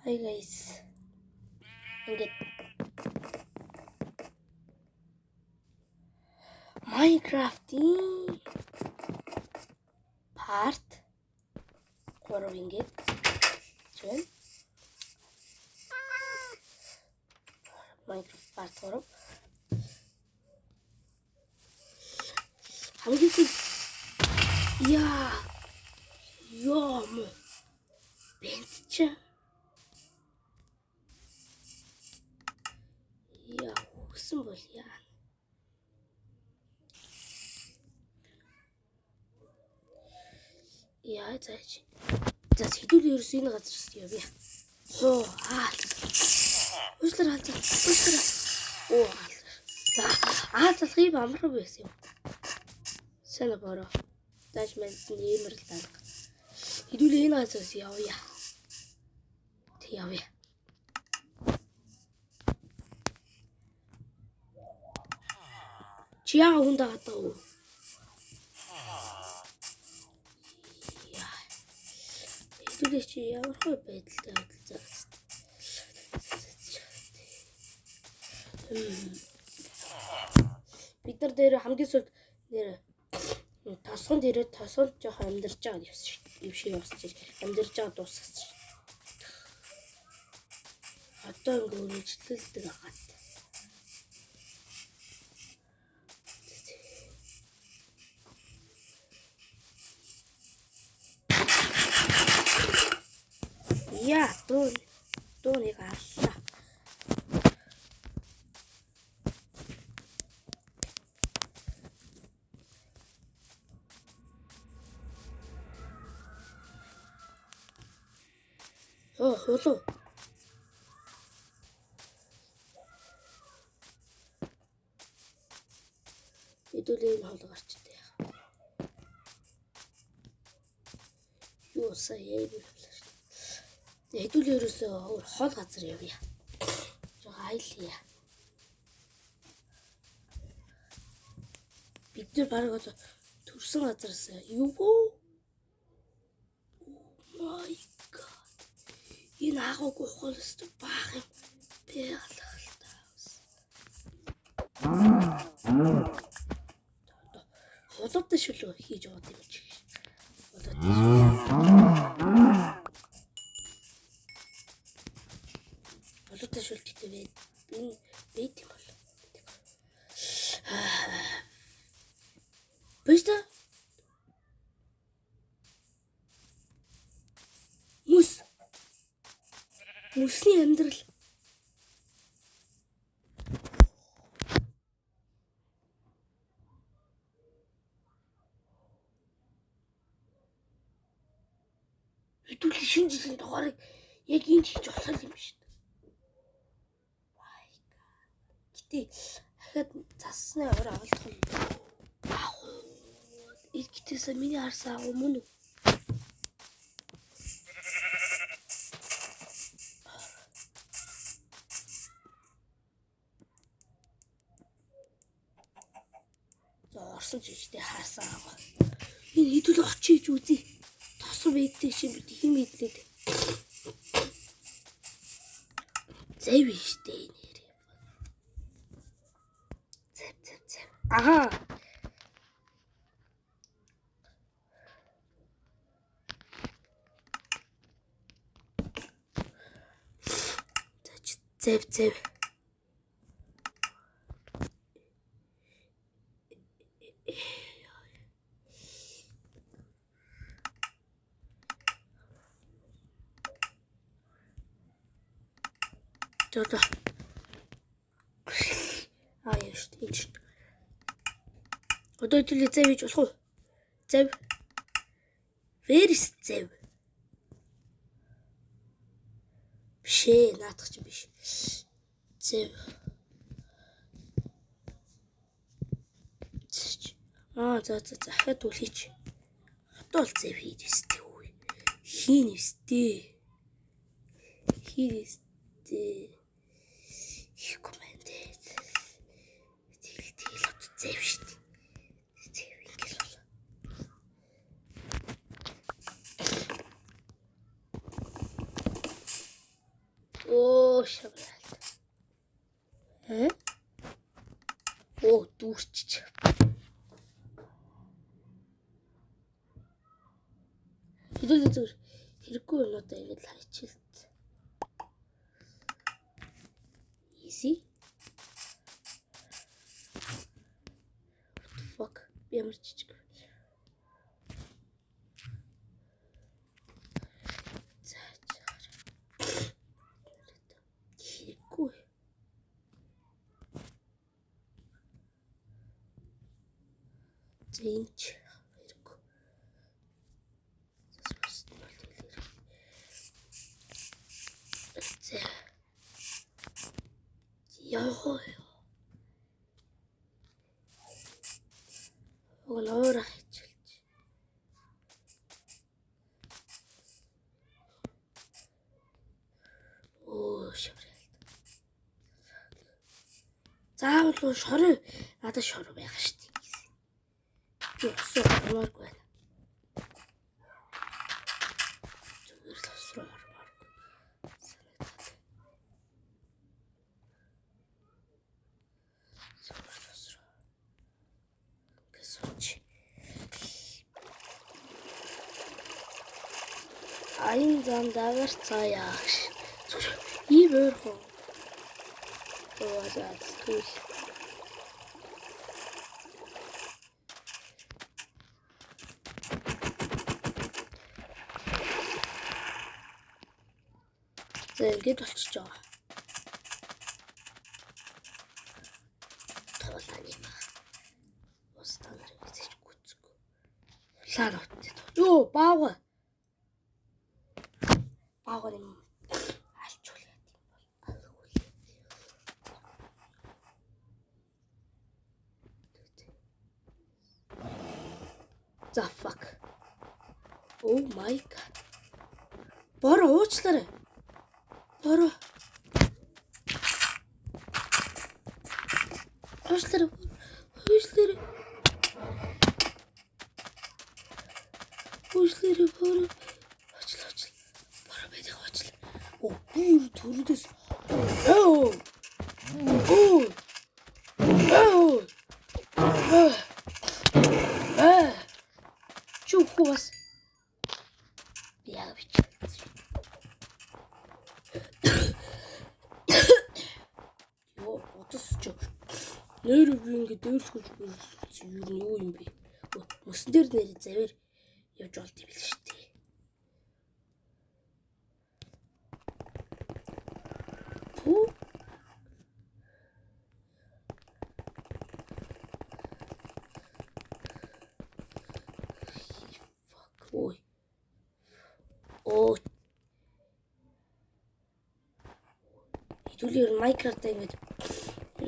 Hi guys. Ингээд Minecraft-ийн part 3 ингээд байна. Minecraft part 3. Хамгийн сүүлд ём бэнтч. Үгсэн бол яа. Зааж. За хэдүүл ерөөс энэ газар шүү явъя. Уучлаарай хаалцаа. Залах юм амархан байсан юм. Сайн бороо. Дааш мэнд нэмэрл талах. Хэдүүл энэ газараас явъя. Явъя. Чи яа хүнд дагаад уу? Хэдүүлээ чи ямар хөө байдалтай удалцаас. Бид нар дээр хамгийн сүүлд нэр тосгон дээрээ тосгон жоох амьдарч байгаа юм шиг явсчих. Амьдарч байгаа дуусгаж. Одоо ингээд өөрчлөлтөд агаад. Дууны гааллаа. Хулуу. Хэдүүлээ энэ хол гарчтай яах. Юу сая яа. Хэдүүлээ ерөөсөө хол газар явъя. Жоо айлъя. Бид нар бараг төрсөн газараас юу вэ? My god. Энэ агуугүй холст баах юм. Бяалах л таавс. Холоотой шүлөө хийж байгаа юм чи. Холоотой шүлттэй байд. Энэ бэт юм бол. Бэста Мөсний амьдрал. Хэдүүлээ шинэ жилийн дугаарыг яг энд хийж болох юм шүү дээ. Гэтэ дахиад зассны орой авалдах юм. Гэтээсээ миний харсан агуу мөн үү? Орсон жижигтэй харсан аа. Энэ хэдүүл очиж үзье. Тосгон байддаг шиг бид их юм идлээ. Зэв штэ нэр. Зэв. Аха. Зэв. Жоо. Яашт. Одоо хэдүүлээ зэв хийж болох уу? Зэв. Where is зэв? Бишээ, наадах чи биш. Зэв. За. Дахиад үлээч. Одоо л зэв хийж өстэй үү? Хийн өстэй. Recommended. Тэгэл зэв штэ. Зэв ингээл бол. шавралт. Оо дүүрчиж. Хэдүүлээ зүгээр хэрэггүй юмудаа ингэж хайчилт. Easy. What the fuck? Би ямар чичиг. Хэрэггүй. Зинч. Яхоо. Өөр хайчилж. Оо шавралт. Заавал шороо надад шороо байх шүү дээ. Би өсөө хамааргүй байна. Зүгээр л өсрөө хамааргүй. Санагдаад. Зүгээр л өсрөө. Гэсүч. Айн замдаагаар цааяаш. Зүгээр ийм ойрхон. Oo заа түл. Ингээд болчихж байгаа. Тооланы ба. Устанаар гэж гүцгүй. Ларот. Йоо, баага. Баага юм. Алчуул яа тийм бол. The fuck. Oh my god. Бор уучлаарай. Бор. Уучлаарай. Уучлаарай. Уучлаарай бор. Уучлаа. Бор байдаг уучлаа. Оо би төрөдөөс. Оо. Оо. Оо. Чуху бас. Яа бич. Йоо, утасч. Нэр би ингэ дөөрлөж бүрсэн юу юм бэ? Мөсөн дээр нэр завэр явж болд юм л шүү дээ. Пүү. Fuck. Ой. Оо. Хэдүүлэр Minecraft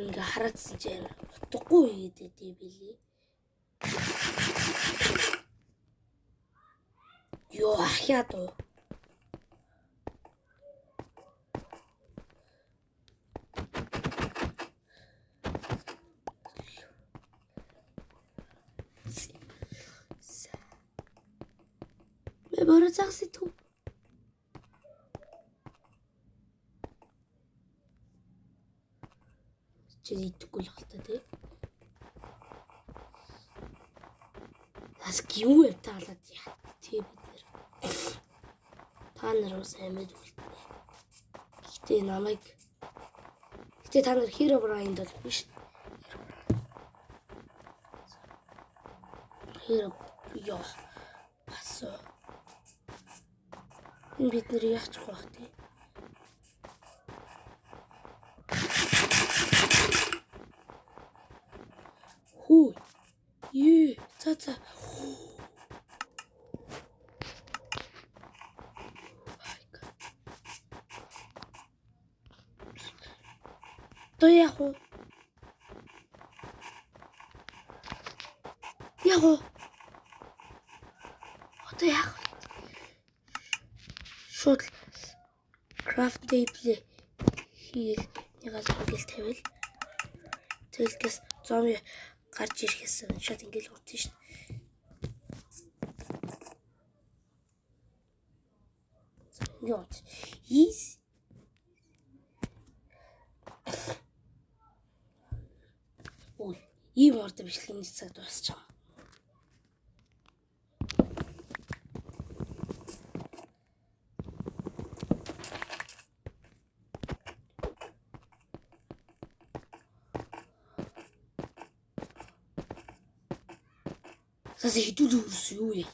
ингээ хараадсан чинь утгагүй идэдээ билий. Йоо ахяа доо. Მე ბორა წახსი თუ. Идэхгүй л хальтаа тий. Бас гиүү юм таалаад яа тий бид нэр. Та нар бас амьд үлдэнэ. Гэтэ намайг. Гэтэ та нар Herobrine бол биш. Hero ёо. Бас. Энэ бид нэр яачих вэ тий. Хүү. Ее, за. То яах вэ? Одоо яах вэ? Шууд craft table хийл ягаад ингээл тавил. Тэгэл зомби гарч ирэхээс шууд ингээл утсан шүү дээ. Яа. Easy. Ийм орд бичлэгийн цаг дуусчих. Сас хитүүл өрс юу яа?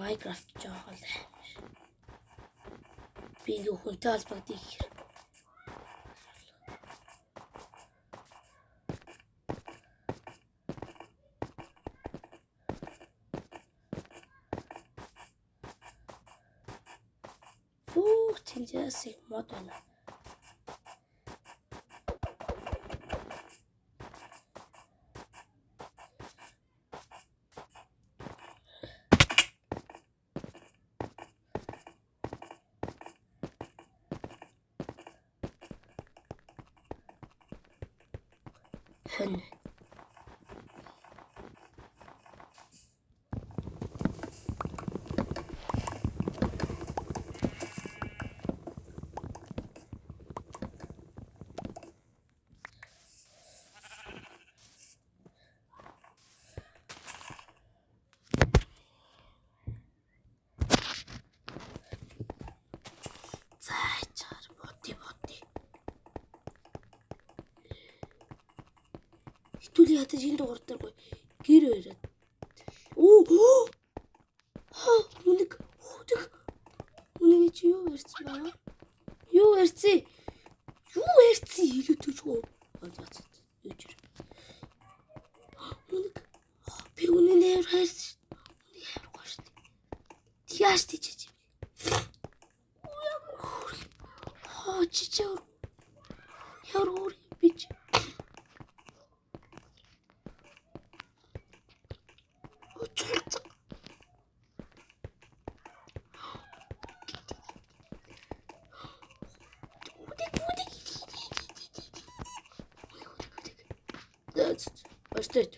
Minecraft жоохон л би юу хүнтэй холбогдъё гэхээр тэнцээс мод байна. Хэн цаачаар боти хитүүл ядаж энэ дугаар дээр гоё гэр өрөөд үнэг чи юу ярьсан баа? Юу ярьсан илүүтэй юу юу чир үнэг би үнэнээр хайрсан үнэг хайргаа шүү дээ яаш тийч чичээр ярур бич Başlayalım.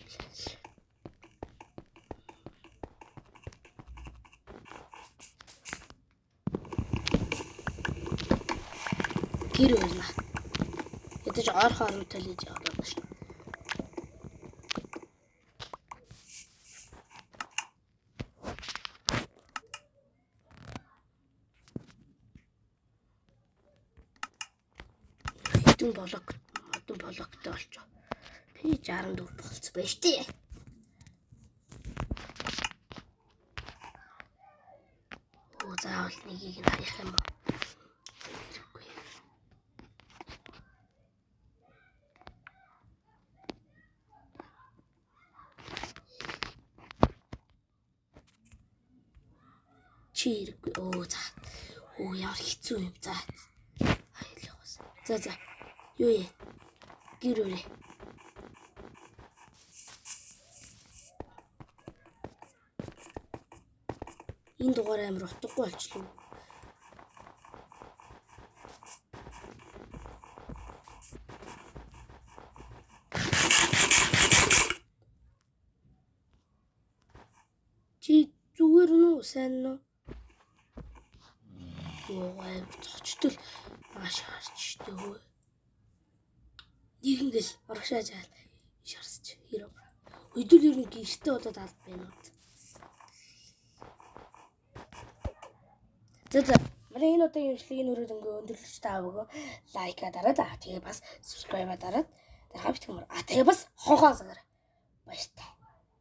Giriyoruz lan. Yatacı arka armutelici arkadaşlar. Bütün balık da olacak. Hiç yarın dur bolsu beşti. O zaal neyi ayıklamam. Чирк яар хэцүү юм за. За юу яа гэрүүрээ энэ дугаар амар утгагүй болчихлоо. Чи зүгээр нү сайн нү? Ой, цочтол маш харчтэй хөө. Нэг ингээл оргошааж аал шарсч хэрэг. Өдөл ер нь гэртээ удаад алд байна уу? За манай энэ удаагийн бичлэгийн өрөөд ингээ өндөрлөж тааваа лайка дараад тэгээ бас subscribe дараад дарахаа битгмээр тэгээ бас хонхоо сагаар баяртай.